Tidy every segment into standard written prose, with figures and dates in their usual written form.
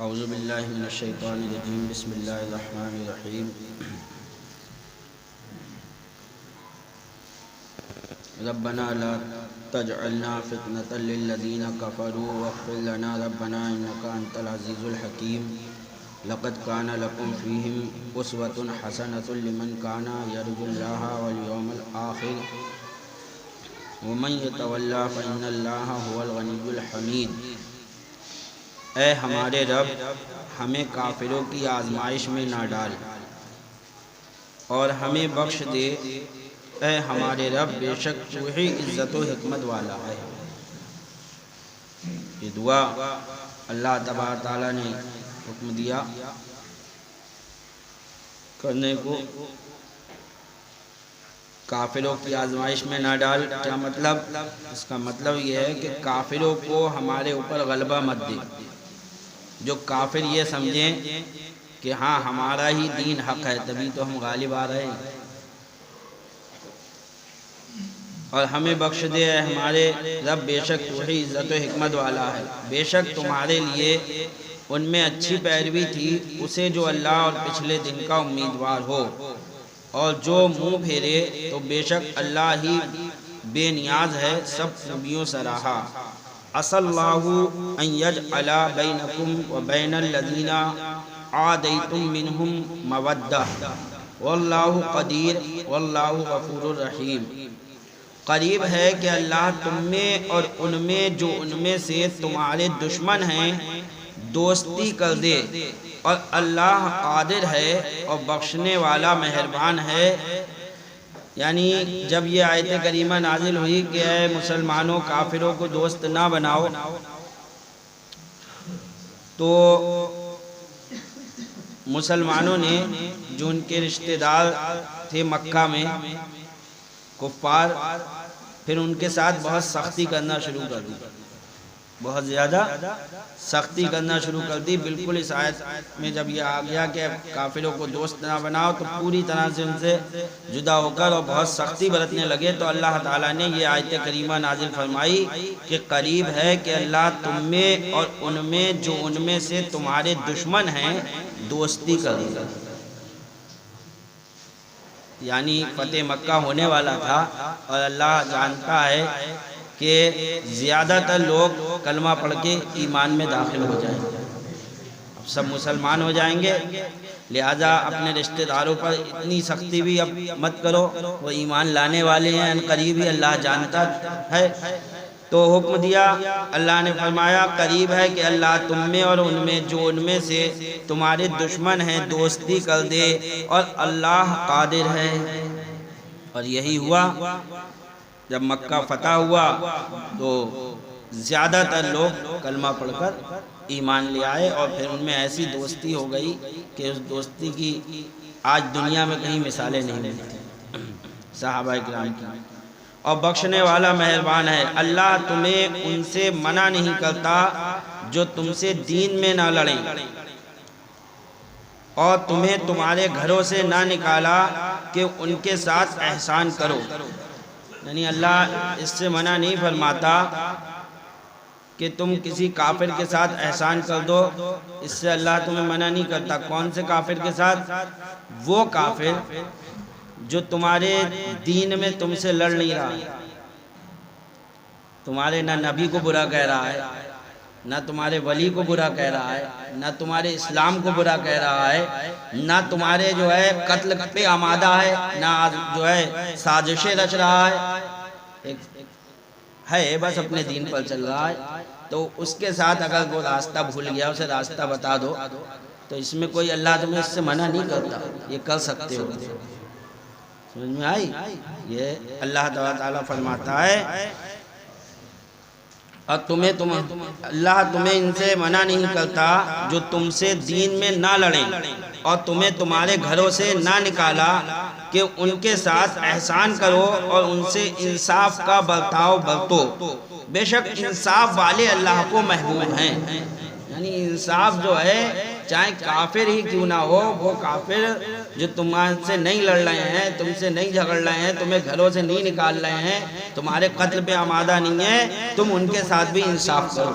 اعوذ باللہ من الشیطان الرجیم بسم اللہ الرحمن الرحیم ربنا لا تجعلنا فتنة للذین کفروا واغفر لنا ربنا انک انت العزیز الحکیم لقد کان لکم فیہم اسوۃ حسنۃ لمن کان یرجو اللہ والیوم الآخر ومن یتولی فإن اللہ هو الغنی الحمید۔ اے ہمارے رب، ہمیں کافروں کی آزمائش میں نہ ڈال اور ہمیں بخش دے۔ اے ہمارے رب، بے شک تو ہی عزت و حکمت والا ہے۔ یہ دعا اللہ تبارک تعالیٰ نے حکم دیا کرنے کو، کافروں کی آزمائش میں نہ ڈال۔ کیا مطلب؟ اس کا مطلب یہ ہے کہ کافروں کو ہمارے اوپر غلبہ مت دے۔ جو کافر یہ سمجھیں کہ ہاں ہمارا ہی دین حق ہے تبھی تو ہم غالب آ رہے ہیں، اور ہمیں بخش دے اے ہمارے رب، بے شک تو ہی عزت و حکمت والا ہے۔ بے شک تمہارے لیے ان میں اچھی پیروی تھی اسے جو اللہ اور پچھلے دن کا امیدوار ہو، اور جو منہ پھیرے تو بے شک اللہ ہی بے نیاز ہے، سب خوبیوں سراہا۔ عسى الله أن يجعل بينكم وبين الذين عاديتم منهم مودة والله قدير والله غفور رحيم۔ قریب ہے کہ اللہ تم میں اور ان میں جو ان میں سے تمہارے دشمن ہیں دوستی کر دے، اور اللہ قادر ہے اور بخشنے والا مہربان ہے۔ یعنی جب یہ آیت کریمہ نازل ہوئی کہ اے مسلمانوں کافروں کو دوست نہ بناؤ، تو مسلمانوں نے جو ان کے رشتہ دار تھے مکہ میں کفار، پھر ان کے ساتھ بہت سختی کرنا شروع کر دی، بہت زیادہ سختی کرنا شروع کر دی۔ بالکل اس آیت میں جب یہ آ گیا کہ کافروں کو دوست نہ بناؤ تو پوری طرح سے ان سے جدا ہو کر اور بہت سختی برتنے لگے، تو اللہ تعالیٰ نے یہ آیت کریمہ نازل فرمائی کہ قریب ہے کہ اللہ تم میں اور ان میں جو ان میں سے تمہارے دشمن ہیں دوستی کر دے۔ یعنی فتح مکہ ہونے والا تھا اور اللہ جانتا ہے کہ زیادہ تر لوگ کلمہ پڑھ کے ایمان میں داخل ہو جائیں گے، اب سب مسلمان ہو جائیں گے، لہذا اپنے رشتہ داروں پر اتنی سختی بھی اب مت کرو، وہ ایمان لانے والے ہیں ان قریب ہی اللہ جانتا ہے۔ تو حکم دیا، اللہ نے فرمایا قریب ہے کہ اللہ تم میں اور ان میں جو ان میں سے تمہارے دشمن ہیں دوستی کر دے، اور اللہ قادر ہے۔ اور یہی ہوا، جب مکہ فتح ہوا تو زیادہ تر لوگ کلمہ پڑھ کر ایمان لے آئے، اور پھر ان میں ایسی دوستی ہو گئی کہ اس دوستی کی آج دنیا میں کہیں مثالیں نہیں ملتی صحابہ کرام کی۔ اور بخشنے والا مہربان ہے۔ اللہ تمہیں ان سے منع نہیں کرتا جو تم سے دین میں نہ لڑیں، اور تمہیں تمہارے گھروں سے نہ نکالا کہ ان کے ساتھ احسان کرو۔ یعنی اللہ اس سے منع نہیں فرماتا کہ تم کسی کافر کے ساتھ احسان کر دو، اس سے اللہ تمہیں منع نہیں کرتا۔ کون سے کافر کے ساتھ؟ وہ کافر جو تمہارے دین میں تم سے لڑ نہیں رہا، تمہارے نہ نبی کو برا کہہ رہا ہے، نہ تمہارے ولی کو برا کہہ رہا ہے، نہ تمہارے اسلام کو برا کہہ رہا ہے، نہ تمہارے جو ہے قتل پہ آمادہ ہے، نہ جو ہے سازشیں رچ رہا ہے بس اپنے دین پر چل رہا ہے۔ تو اس کے ساتھ اگر وہ راستہ بھول گیا اسے راستہ بتا دو، تو اس میں کوئی اللہ تمہیں اس سے منع نہیں کرتا، یہ کر سکتے ہو۔ سمجھ میں آئی؟ یہ اللہ تعالیٰ فرماتا ہے، اور اللہ تمہیں ان سے منع نہیں کرتا جو تم سے دین میں نہ لڑیں، اور تمہیں تمہارے گھروں سے نہ نکالا کہ ان کے ساتھ احسان کرو اور ان سے انصاف کا برتاؤ برتو۔ بے شک انصاف والے اللہ کو محبوب ہیں۔ یعنی انصاف جو ہے چاہے کافر ہی کیوں نہ ہو، وہ کافر جو تم سے نہیں لڑ رہے ہیں، تم سے نہیں جھگڑ رہے ہیں، تمہیں گھروں سے نہیں نکال رہے ہیں، تمہارے قتل پہ آمادہ نہیں ہے، تم ان کے ساتھ بھی انصاف کرو۔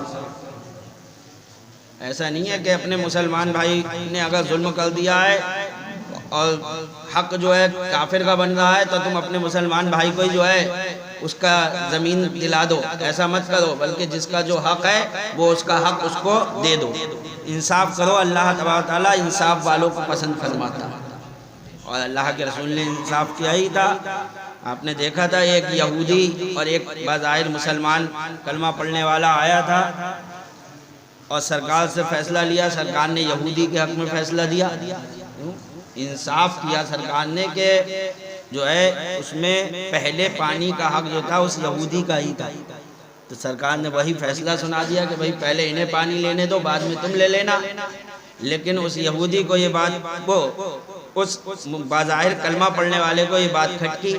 ایسا نہیں ہے کہ اپنے مسلمان بھائی نے اگر ظلم کر دیا ہے اور حق جو ہے کافر کا بن رہا ہے تو تم اپنے مسلمان بھائی کو ہی جو ہے اس کا زمین دلا دو، ایسا مت کرو، بلکہ جس کا جو حق ہے وہ اس کا حق اس کو دے دو، انصاف کرو۔ اللہ تبارک تعالیٰ انصاف والوں کو پسند فرماتا، اور اللہ کے رسول نے انصاف کیا ہی تھا۔ آپ نے دیکھا تھا ایک یہودی اور ایک بظاہر مسلمان کلمہ پڑھنے والا آیا تھا اور سرکار سے فیصلہ لیا، سرکار نے یہودی کے حق میں فیصلہ دیا، انصاف کیا سرکار نے کہ جو ہے اس میں پہلے پانی کا حق جو تھا اس یہودی کا ہی تھا، تو سرکار نے وہی فیصلہ سنا دیا کہ بھئی پہلے انہیں پانی لینے دو، بعد میں تم لے لینا۔ لیکن اس یہودی کو یہ بات، وہ اس بظاہر کلمہ پڑھنے والے کو یہ بات کھٹکی،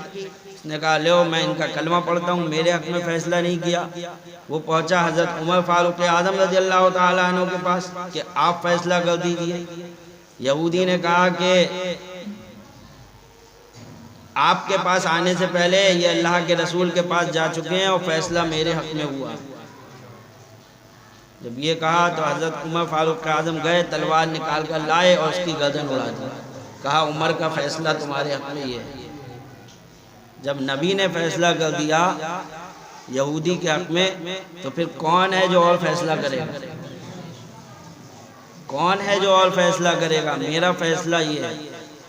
اس نے کہا لو میں ان کا کلمہ پڑھتا ہوں، میرے حق میں فیصلہ نہیں کیا۔ وہ پہنچا حضرت عمر فاروق اعظم رضی اللہ تعالیٰ عنہ کے پاس کہ آپ فیصلہ کر دیجئے۔ یہودی نے کہا کہ آپ کے پاس آنے سے پہلے یہ اللہ کے رسول کے پاس جا چکے ہیں اور فیصلہ میرے حق میں ہوا۔ جب یہ کہا تو حضرت عمر فاروق اعظم گئے، تلوار نکال کر لائے اور اس کی گردن اڑا دی، کہا عمر کا فیصلہ تمہارے حق میں یہ ہے۔ جب نبی نے فیصلہ کر دیا یہودی کے حق میں تو پھر کون ہے جو اور فیصلہ کرے گا؟ کون ہے جو اور فیصلہ کرے گا؟ میرا فیصلہ یہ ہے۔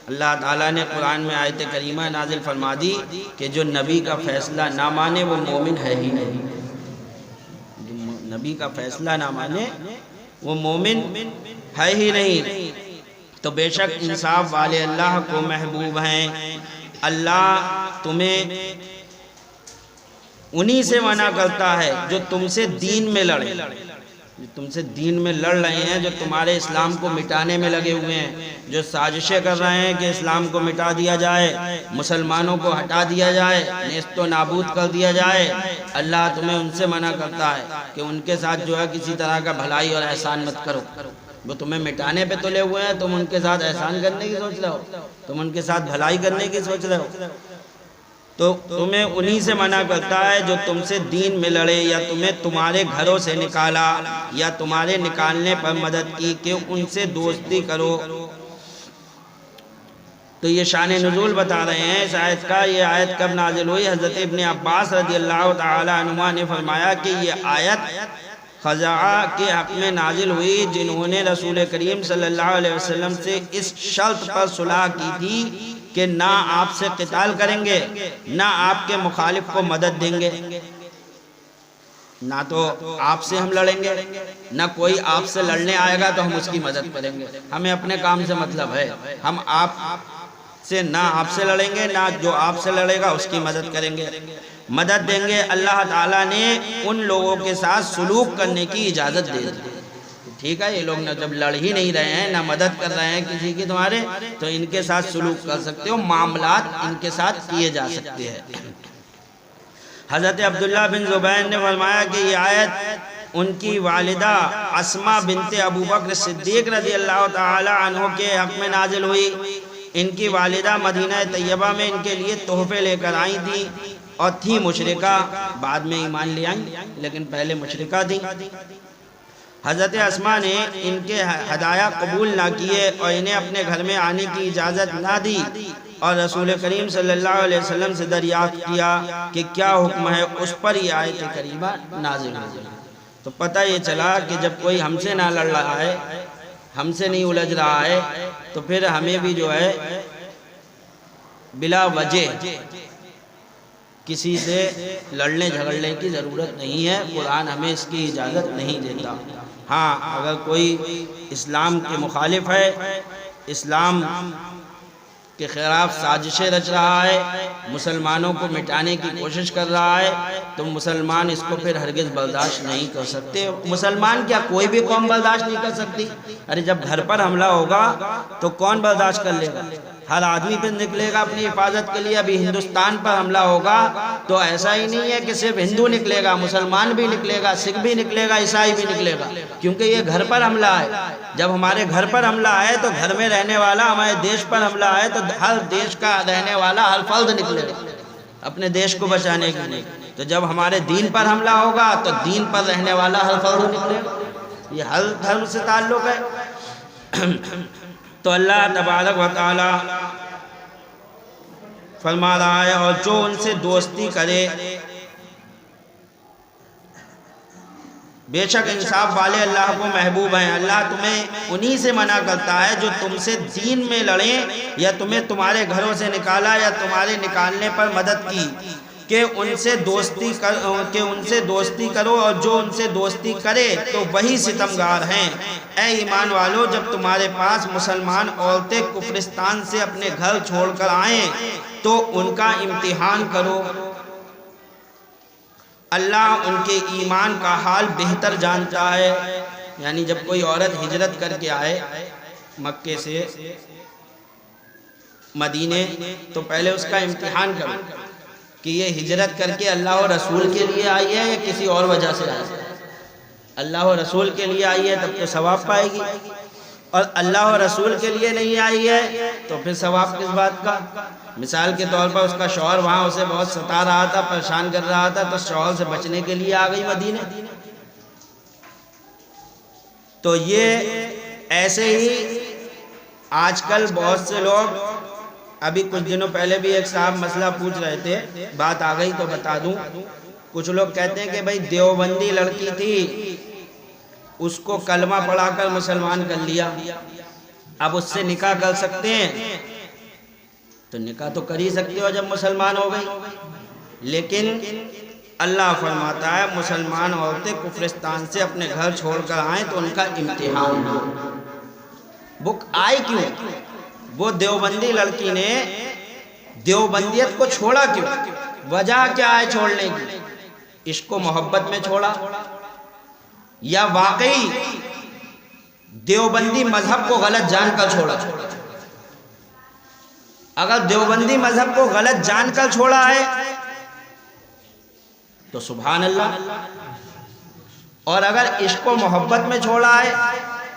اللہ تعالیٰ نے قرآن میں آیت کریمہ نازل فرما دی کہ جو نبی کا فیصلہ نہ مانے وہ مومن ہے ہی نہیں، جو نبی کا فیصلہ نہ مانے وہ مومن ہے ہی نہیں۔ تو بے شک انصاف والے اللہ کو محبوب ہیں۔ اللہ تمہیں انہی سے منع کرتا ہے جو تم سے دین میں لڑے، جو تم سے دین میں لڑ رہے ہیں، جو تمہارے اسلام کو مٹانے میں لگے ہوئے ہیں، جو سازشیں کر رہے ہیں کہ اسلام کو مٹا دیا جائے، مسلمانوں کو ہٹا دیا جائے، نیست و نابود کر دیا جائے۔ اللہ تمہیں ان سے منع کرتا ہے کہ ان کے ساتھ جو ہے کسی طرح کا بھلائی اور احسان مت کرو۔ وہ تمہیں مٹانے پہ تلے ہوئے ہیں، تم ان کے ساتھ احسان کرنے کی سوچ رہے ہو، تم ان کے ساتھ بھلائی کرنے کی سوچ رہے ہو۔ تو تمہیں انہی سے منع کرتا ہے جو تم سے دین میں لڑے یا تمہیں تمہارے گھروں سے نکالا یا تمہارے نکالنے پر مدد کی کہ ان سے دوستی کرو۔ تو یہ شان نزول بتا رہے ہیں اس آیت کا۔ یہ آیت کب نازل ہوئی؟ حضرت ابن عباس رضی اللہ تعالی عنہما نے فرمایا کہ یہ آیت خزاعہ کے حق میں نازل ہوئی جنہوں نے رسول کریم صلی اللہ علیہ وسلم سے اس شرط پر صلح کی تھی کہ نہ آپ سے قتال کریں گے، نہ آپ کے مخالف کو مدد دیں گے، نہ تو آپ سے ہم لڑیں گے، نہ کوئی آپ سے لڑنے آئے گا تو ہم اس کی مدد کریں گے۔ ہمیں اپنے کام سے مطلب ہے، ہم آپ سے نہ آپ سے لڑیں گے، نہ جو آپ سے لڑے گا اس کی مدد کریں گے، مدد دیں گے۔ اللہ تعالیٰ نے ان لوگوں کے ساتھ سلوک کرنے کی اجازت دے دی۔ ٹھیک ہے، یہ لوگ نہ جب لڑ ہی نہیں رہے ہیں، نہ مدد کر رہے ہیں کسی کی تمہارے، تو ان کے ساتھ سلوک کر سکتے ہو، معاملات ان کے ساتھ کیے جا سکتے ہیں۔ حضرت عبداللہ بن زبیر نے فرمایا کہ یہ آیت ان کی والدہ اسماء بنت ابو بکر صدیق رضی اللہ تعالی عنہ کے حق میں نازل ہوئی۔ ان کی والدہ مدینہ طیبہ میں ان کے لیے تحفے لے کر آئی تھیں اور تھی مشرکہ، بعد میں ایمان لے آئیں لیکن پہلے مشرکہ تھیں۔ حضرت اسماء نے ان کے ہدایہ قبول نہ کیے اور انہیں اپنے گھر میں آنے کی اجازت نہ دی، اور رسول کریم صلی اللہ علیہ وسلم سے دریافت کیا کہ کیا حکم ہے، اس پر یہ آیت کریمہ نازل ہوئی۔ تو پتہ یہ چلا کہ جب کوئی ہم سے نہ لڑ رہا ہے، ہم سے نہیں الجھ رہا ہے، تو پھر ہمیں بھی جو ہے بلا وجہ کسی سے لڑنے جھگڑنے کی ضرورت نہیں ہے، قرآن ہمیں اس کی اجازت نہیں دیتا۔ ہاں اگر کوئی اسلام کے مخالف ہے، اسلام کے خلاف سازشیں رچ رہا ہے، مسلمانوں کو مٹانے کی کوشش کر رہا ہے، تو مسلمان اس کو پھر ہرگز برداشت نہیں کر سکتے۔ مسلمان کیا کوئی بھی قوم برداشت نہیں کر سکتی؟ ارے جب گھر پر حملہ ہوگا تو کون برداشت کر لے گا؟ ہر آدمی پہ نکلے گا اپنی حفاظت کے لیے۔ ابھی ہندوستان پر حملہ ہوگا تو ایسا ہی نہیں ہے کہ صرف ہندو نکلے گا، مسلمان بھی نکلے گا، سکھ بھی نکلے گا، عیسائی بھی نکلے گا، کیونکہ یہ گھر پر حملہ ہے۔ جب ہمارے گھر پر حملہ ہے تو گھر میں رہنے والا، ہمارے دیش پر حملہ ہے تو ہر دیش کا رہنے والا، ہر فرد نکلے گا اپنے دیش کو بچانے کے لیے۔ تو جب ہمارے دین پر حملہ ہوگا تو دین پر رہنے والا ہر فرد نکلے گا۔ یہ ہر دھرم سے تعلق ہے۔ تو اللہ تبارک و تعالی فرما رہا ہے اور جو ان سے دوستی کرے، بے شک انصاف والے اللہ کو محبوب ہیں۔ اللہ تمہیں انہی سے منع کرتا ہے جو تم سے دین میں لڑیں یا تمہیں تمہارے گھروں سے نکالا یا تمہارے نکالنے پر مدد کی کہ ان سے دوستی کرو، اور جو ان سے دوستی کرے تو وہی ستمگار ہیں۔ اے ایمان والو، جب تمہارے پاس مسلمان عورتیں کفرستان سے اپنے گھر چھوڑ کر آئیں تو ان کا امتحان کرو، اللہ ان کے ایمان کا حال بہتر جانتا ہے۔ یعنی جب کوئی عورت ہجرت کر کے آئے مکے سے مدینے، تو پہلے اس کا امتحان کرو کہ یہ ہجرت کر کے اللہ و رسول کے لیے آئی ہے یا کسی اور وجہ سے آئی ہے۔ اللہ و رسول کے لیے آئی ہے تب تو ثواب پائے گی، اور اللہ و رسول کے لیے نہیں آئی ہے تو پھر ثواب کس بات کا؟ مثال کے طور پر اس کا شوہر وہاں اسے بہت ستا رہا تھا، پریشان کر رہا تھا، تو شوہر سے بچنے کے لیے آ گئی مدینے۔ تو یہ ایسے ہی آج کل بہت سے لوگ، ابھی کچھ دنوں پہلے بھی ایک صاحب مسئلہ پوچھ رہے تھے، بات آ گئی تو بتا دوں۔ کچھ لوگ کہتے ہیں کہ بھائی دیوبندی لڑکی تھی، اس کو کلمہ پڑھا کر مسلمان کر لیا، اب اس سے نکاح کر سکتے ہیں؟ تو نکاح تو کر ہی سکتے ہو جب مسلمان ہو گئی، لیکن اللہ فرماتا ہے مسلمان عورتیں کفرستان سے اپنے گھر چھوڑ کر آئیں تو ان کا امتحان ہو۔ بک آئی کیوں؟ وہ دیوبندی لڑکی نے دیوبندیت کو چھوڑا کیوں؟ وجہ کیا ہے چھوڑنے کی؟ عشق و محبت میں چھوڑا یا واقعی دیوبندی مذہب کو غلط جان کر چھوڑا؟ اگر دیوبندی مذہب کو غلط جان کر چھوڑا ہے تو سبحان اللہ، اور اگر عشق و محبت میں چھوڑا ہے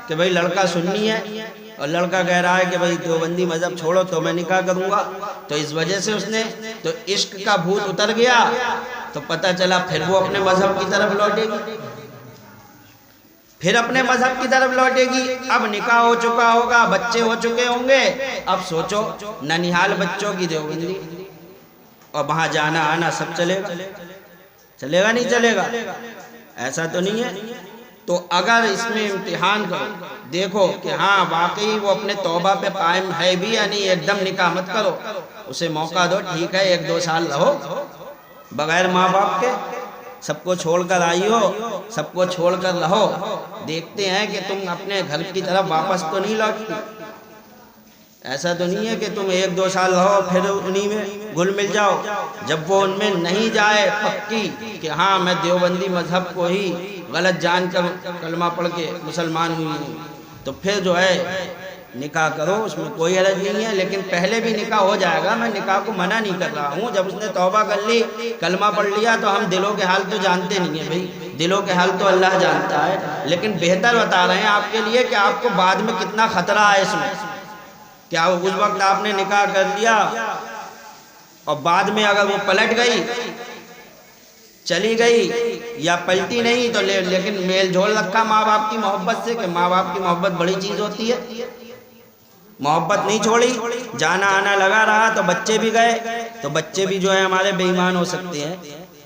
کہ بھئی لڑکا سنی ہے اور لڑکا کہہ رہا ہے کہ بھئی دیوبندی مذہب چھوڑو تو میں نکاح کروں گا، تو اس وجہ سے اس نے تو عشق کا بھوت اتر گیا، تو پتہ چلا پھر وہ اپنے مذہب کی طرف لوٹے گی، پھر اپنے مذہب کی طرف لوٹے گی۔ اب نکاح ہو چکا ہوگا، بچے ہو چکے ہوں گے، اب سوچو ننیحال بچوں کی دیوبندی، اور وہاں جانا آنا سب چلے گا؟ چلے گا نہیں چلے گا؟ ایسا تو نہیں ہے۔ تو اگر اس میں امتحان کرو، دیکھو کہ ہاں واقعی وہ اپنے توبہ پہ قائم ہے بھی یا نہیں، ایک دم نکاح مت کرو، اسے موقع دو، ٹھیک ہے 1-2 سال رہو بغیر ماں باپ کے، سب کو چھوڑ کر آئی ہو، سب کو چھوڑ کر رہو، دیکھتے ہیں کہ تم اپنے گھر کی طرف واپس تو نہیں لوٹتی۔ ایسا تو نہیں ہے کہ تم 1-2 سال رہو پھر انہی میں گل مل جاؤ۔ جب وہ ان میں نہیں جائے پکی کہ ہاں میں دیوبندی مذہب کو ہی غلط جان کر کلمہ پڑھ کے مسلمان ہوئی ہوں، تو پھر جو ہے نکاح کرو، اس میں کوئی حرج نہیں ہے، لیکن پہلے بھی نکاح ہو جائے گا، میں نکاح کو منع نہیں کر رہا ہوں۔ جب اس نے توبہ کر لی، کلمہ پڑھ لیا، تو ہم دلوں کے حال تو جانتے نہیں ہیں بھائی، دلوں کے حال تو اللہ جانتا ہے، لیکن بہتر بتا رہے ہیں آپ کے لیے کہ آپ کو بعد میں کتنا خطرہ ہے اس میں۔ کیا اس وقت آپ نے نکاح کر لیا اور بعد میں اگر وہ پلٹ گئی، چلی گئی یا پلٹی نہیں، تو لیکن میل جول رکھا ماں باپ کی محبت سے، کہ ماں باپ کی محبت بڑی چیز ہوتی ہے، محبت نہیں چھوڑی، جانا آنا لگا رہا، تو بچے بھی گئے، تو بچے بھی جو ہے ہمارے بے ایمان ہو سکتے ہیں،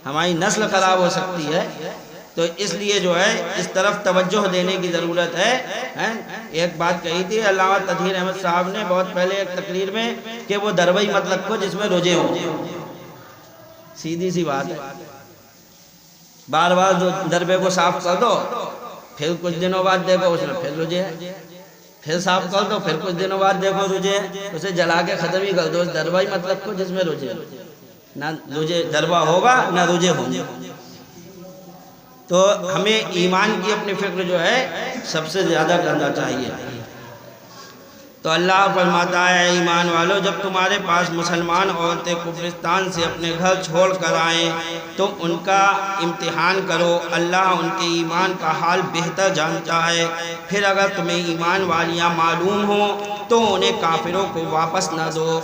ہماری نسل خراب ہو سکتی ہے۔ تو اس لیے جو ہے اس طرف توجہ دینے کی ضرورت ہے۔ ایک بات کہی تھی علامہ تطہیر احمد صاحب نے بہت پہلے ایک تقریر میں کہ وہ دروئی مت رکھو جس میں روزے ہوں، سیدھی سی بات ہے، بار بار دربے کو صاف کر دو، پھر کچھ دنوں بعد دیکھو اس میں پھر روزے ہے، پھر صاف کر دو، پھر کچھ دنوں بعد دیکھو روزے ہے، اسے جلا کے ختم ہی کر دو، اس دروئی مت رکھو جس میں روزے ہے، نہ روزے دربہ ہوگا نہ روزے ہوں گے۔ تو ہمیں ایمان کی اپنی فکر جو ہے سب سے زیادہ کرنا چاہیے۔ تو اللہ فرماتا ہے ایمان والو، جب تمہارے پاس مسلمان عورتیں کفرستان سے اپنے گھر چھوڑ کر آئیں تو ان کا امتحان کرو، اللہ ان کے ایمان کا حال بہتر جانتا ہے۔ پھر اگر تمہیں ایمان والیاں معلوم ہوں تو انہیں کافروں کو واپس نہ دو،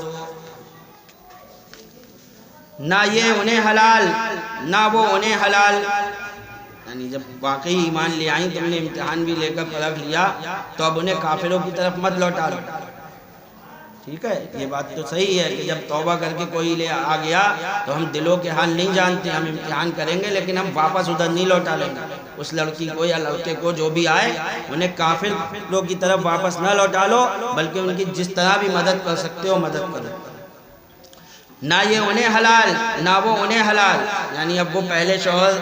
نہ یہ انہیں حلال نہ وہ انہیں حلال، یعنی جب واقعی ایمان لے آئیں، تم نے امتحان بھی لے کر پرکھ لیا، تو اب انہیں کافروں کی طرف مت لوٹا لو. ٹھیک ہے، یہ بات تو صحیح ہے کہ جب توبہ کر کے کوئی لے آ گیا تو ہم دلوں کے حال نہیں جانتے، ہم امتحان کریں گے لیکن ہم واپس ادھر نہیں لوٹا لیں گے. اس لڑکی کو یا لڑکے کو جو بھی آئے، انہیں کافروں کی طرف واپس نہ لوٹا لو، بلکہ ان کی جس طرح بھی مدد کر سکتے ہو مدد کرو. نہ یہ انہیں حلال نہ وہ انہیں حلال، یعنی اب وہ پہلے شوہر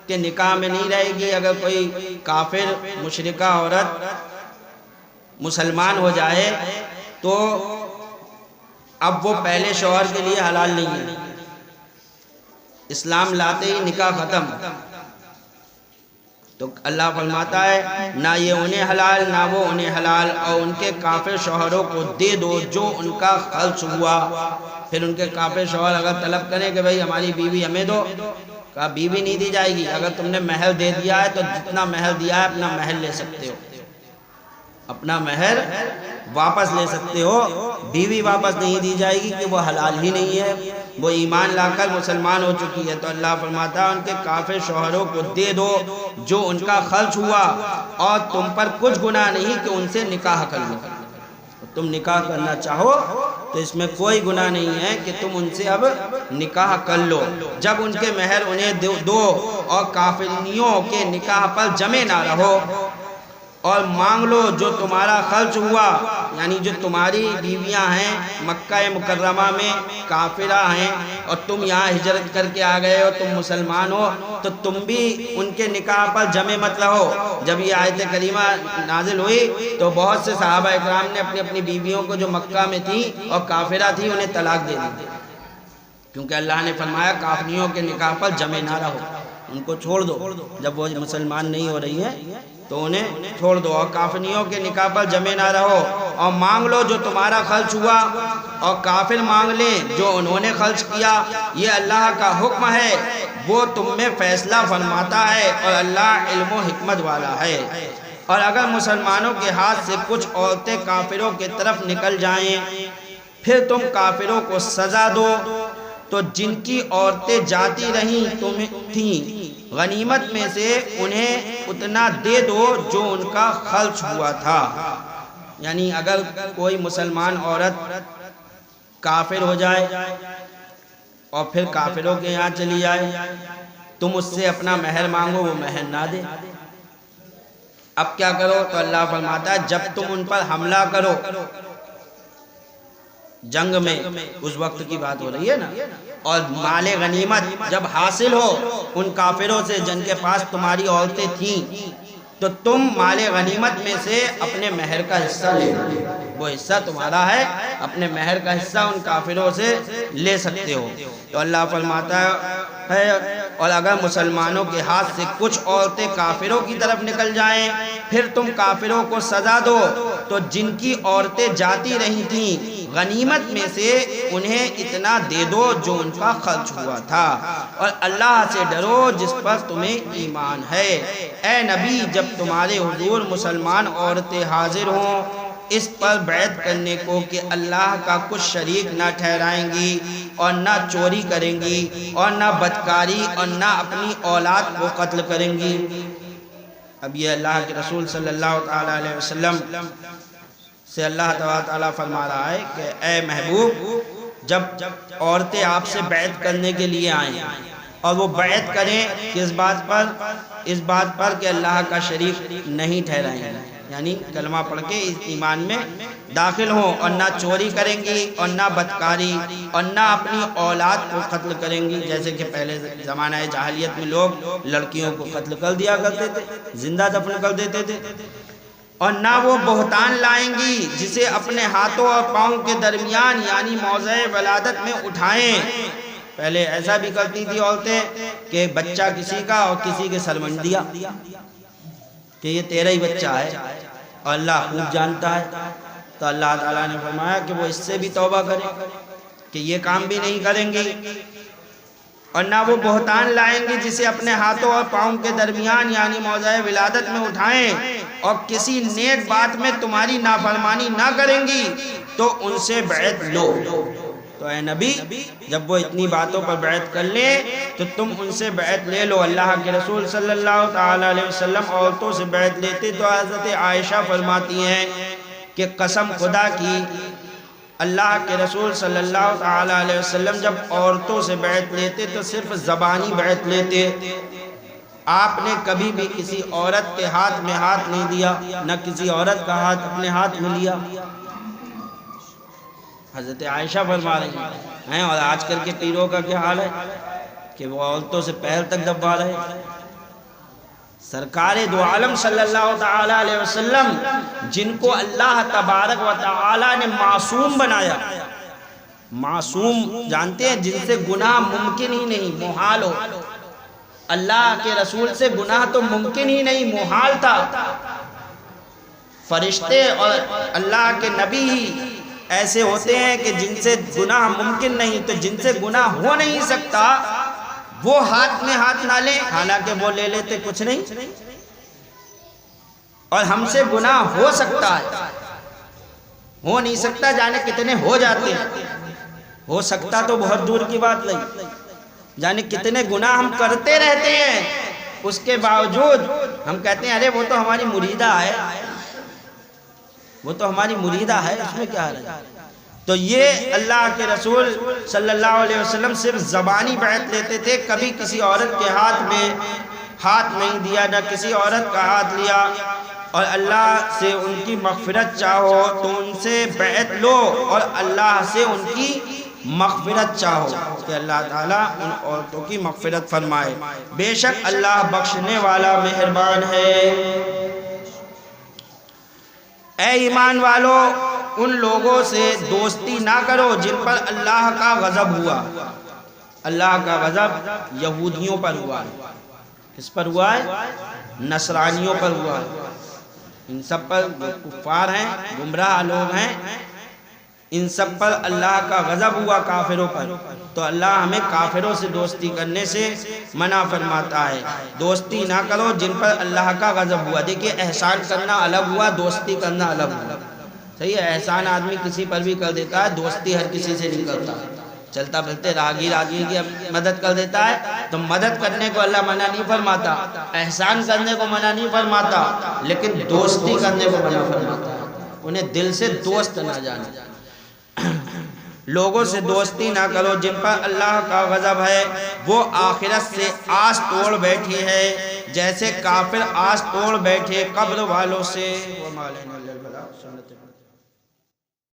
کے نکاح میں نہیں رہے گی. اگر کوئی کافر مشرکہ عورت مسلمان ہو جائے تو اب وہ پہلے شوہر کے لیے حلال نہیں ہے. اسلام لاتے ہی نکاح ختم. تو اللہ فرماتا ہے نہ یہ انہیں حلال نہ وہ انہیں حلال، اور ان کے کافر شوہروں کو دے دو جو ان کا خلص ہوا. پھر ان کے کافر شوہر اگر طلب کریں کہ بھئی ہماری بیوی ہمیں دو، کہا بیوی نہیں دی جائے گی. اگر تم نے مہر دے دیا ہے تو جتنا مہر دیا ہے اپنا مہر لے سکتے ہو، اپنا مہر واپس لے سکتے ہو. بیوی واپس نہیں دی جائے گی کہ وہ حلال ہی نہیں ہے، وہ ایمان لا کر مسلمان ہو چکی ہے. تو اللہ فرماتا ہے ان کے کافر شوہروں کو دے دو جو ان کا خرچ ہوا، اور تم پر کچھ گناہ نہیں کہ ان سے نکاح کر لو. تم نکاح کرنا چاہو تو اس میں کوئی گناہ نہیں ہے کہ تم ان سے اب نکاح کر لو جب ان کے مہر انہیں دو، اور کافرنیوں کے نکاح پر جمے نہ رہو، اور مانگ لو جو تمہارا خرچ ہوا. یعنی جو تمہاری بیویاں ہیں مکہ مکرمہ میں کافرہ ہیں اور تم یہاں ہجرت کر کے آ گئے ہو، تم مسلمان ہو، تو تم بھی ان کے نکاح پر جمے مت رہو. جب یہ آیت کریمہ نازل ہوئی تو بہت سے صحابہ اکرام نے اپنی اپنی بیویوں کو جو مکہ میں تھیں اور کافرہ تھیں انہیں طلاق دے دی، کیونکہ اللہ نے فرمایا کافریوں کے نکاح پر جمے نہ رہو، ان کو چھوڑ دو. جب وہ مسلمان نہیں ہو رہی ہیں تو انہیں چھوڑ دو، اور کافریوں کے نکاح پر جمے نہ رہو، اور مانگ لو جو تمہارا خرچ ہوا، اور کافر مانگ لیں جو انہوں نے خرچ کیا. یہ اللہ کا حکم ہے، وہ تم میں فیصلہ فرماتا ہے، اور اللہ علم و حکمت والا ہے. اور اگر مسلمانوں کے ہاتھ سے کچھ عورتیں کافروں کی طرف نکل جائیں، پھر تم کافروں کو سزا دو تو جن کی عورتیں جاتی رہیں تھیں غنیمت میں سے انہیں اتنا دے دو جو ان کا خرچ ہوا تھا. یعنی اگر کوئی مسلمان عورت کافر ہو جائے اور پھر کافروں کے یہاں چلی جائے، تم اس سے اپنا مہر مانگو، وہ مہر نہ دے. اب کیا کرو؟ تو اللہ فرماتا ہے جب تم ان پر حملہ کرو جنگ میں، اس وقت کی بات ہو رہی ہے نا، اور مال غنیمت جب حاصل ہو ان کافروں سے جن کے پاس تمہاری عورتیں تھیں، تو تم مال غنیمت میں سے اپنے مہر کا حصہ لے لو. وہ حصہ تمہارا ہے، اپنے مہر کا حصہ ان کافروں سے لے سکتے ہو. تو اللہ فرماتا ہے اور اگر مسلمانوں کے ہاتھ سے کچھ عورتیں کافروں کی طرف نکل جائیں، پھر تم کافروں کو سزا دو تو جن کی عورتیں جاتی رہی تھیں غنیمت میں سے انہیں اتنا دے دو جو ان کا خرچ ہوا تھا، اور اللہ سے ڈرو جس پر تمہیں ایمان ہے. اے نبی جب تمہارے حضور مسلمان عورتیں حاضر ہوں اس پر بیعت کرنے کو کہ اللہ کا کچھ شریک نہ ٹھہرائیں گی، اور نہ چوری کریں گی، اور نہ بدکاری، اور نہ اپنی اولاد کو قتل کریں گی. اب یہ اللہ کے رسول صلی اللہ تعالیٰ علیہ وسلم سے اللہ تعالیٰ فرما رہا ہے کہ اے محبوب جب عورتیں آپ سے بیعت کرنے کے لیے آئیں اور وہ بیعت کریں کس بات پر؟ اس بات پر کہ اللہ کا شریک نہیں ٹھہرائیں گے، یعنی کلمہ پڑھ کے اس ایمان میں داخل ہوں، اور نہ چوری کریں گی، اور نہ بدکاری، اور نہ اپنی اولاد کو قتل کریں گی. جیسے کہ پہلے زمانہ جاہلیت میں لوگ لڑکیوں کو قتل کر دیا کرتے تھے، زندہ دفن کر دیتے تھے. اور نہ وہ بہتان لائیں گی جسے اپنے ہاتھوں اور پاؤں کے درمیان یعنی موضع ولادت میں اٹھائیں. پہلے ایسا بھی کرتی تھی عورتیں کہ بچہ کسی کا اور کسی کے سر منڈ دیا کہ یہ تیرا ہی بچہ ہے، اور اللہ خوب جانتا ہے. تو اللہ تعالیٰ نے فرمایا کہ وہ اس سے بھی توبہ کریں کہ یہ کام بھی نہیں کریں گی. اور نہ وہ بہتان لائیں گی جسے اپنے ہاتھوں اور پاؤں کے درمیان یعنی موضع ولادت میں اٹھائیں، اور کسی نیک بات میں تمہاری نافرمانی نہ کریں گی تو ان سے بیعت لو. تو اے نبی جب وہ اتنی باتوں پر بیعت کر لیں تو تم ان سے بیعت لے لو۔ اللہ کے رسول صلی اللہ تعالی علیہ وسلم عورتوں سے بیعت لیتے تو حضرت عائشہ فرماتی ہیں کہ قسم خدا کی اللہ کے رسول صلی اللہ تعالی علیہ وسلم جب عورتوں سے بیعت لیتے تو صرف زبانی بیعت لیتے، آپ نے کبھی بھی کسی عورت کے ہاتھ میں ہاتھ نہیں دیا، نہ کسی عورت کا ہاتھ اپنے ہاتھ میں لیا۔ حضرت عائشہ فرما رہی ہیں۔ اور آج کل کے پیروں کا کیا حال ہے کہ وہ عورتوں سے پیر تک دبا رہے۔ سرکار دو عالم صلی اللہ تعالی علیہ وسلم جن کو اللہ تبارک و تعالی نے معصوم بنایا، معصوم جانتے ہیں جن سے گناہ ممکن ہی نہیں، محال ہو، اللہ کے رسول سے گناہ تو ممکن ہی نہیں، محال تھا۔ فرشتے اور اللہ کے نبی ہی ایسے ہوتے ہیں کہ جن سے گناہ ممکن نہیں، تو جن سے گناہ ہو نہیں سکتا وہ ہاتھ میں ہاتھ نہ لیں، حالانکہ وہ لے لیتے کچھ نہیں، اور ہم سے گناہ ہو سکتا ہے، ہو نہیں سکتا جانے کتنے ہو جاتے ہیں، ہو سکتا تو بہت دور کی بات نہیں، جانے کتنے گناہ ہم کرتے رہتے ہیں، اس کے باوجود ہم کہتے ہیں ارے وہ تو ہماری مریدہ ہے، وہ تو ہماری مریدہ ہے، اس میں کیا ہے۔ تو یہ اللہ کے رسول صلی اللہ علیہ وسلم صرف زبانی بیعت لیتے تھے، کبھی کسی عورت کے ہاتھ میں ہاتھ نہیں دیا، نہ کسی عورت کا ہاتھ لیا۔ اور اللہ سے ان کی مغفرت چاہو تو ان سے بیعت لو، اور اللہ سے ان کی مغفرت چاہو کہ اللہ تعالیٰ ان عورتوں کی مغفرت فرمائے، بے شک اللہ بخشنے والا مہربان ہے۔ اے ایمان والو، ان لوگوں سے دوستی نہ کرو جن پر اللہ کا غضب ہوا۔ اللہ کا غضب یہودیوں پر ہوا ہے، کس پر ہوا ہے؟ نصرانیوں پر ہوا ہے۔ ان سب پر جو کفار ہیں، گمراہ لوگ ہیں، ان سب پر اللہ کا غضب ہوا، کافروں پر۔ تو اللہ ہمیں کافروں سے دوستی کرنے سے منع فرماتا ہے، دوستی نہ کرو جن پر اللہ کا غضب ہوا۔ دیکھیے احسان کرنا الگ ہوا، دوستی کرنا الگ ہوا، صحیح ہے۔ احسان آدمی کسی پر بھی کر دیتا ہے، دوستی ہر کسی سے نہیں کرتا۔ چلتا پھرتے راہگیر آدمی کی مدد کر دیتا ہے تو مدد کرنے کو اللہ منع نہیں فرماتا، احسان کرنے کو منع نہیں فرماتا، لیکن دوستی کرنے کو منع فرماتا ہے۔ انہیں دل سے دوست نہ جانا۔ لوگوں سے دوستی نہ کرو جن پر اللہ کا غضب ہے، وہ آخرت سے آس توڑ بیٹھی ہے جیسے کافر آس توڑ بیٹھے قبر والوں سے۔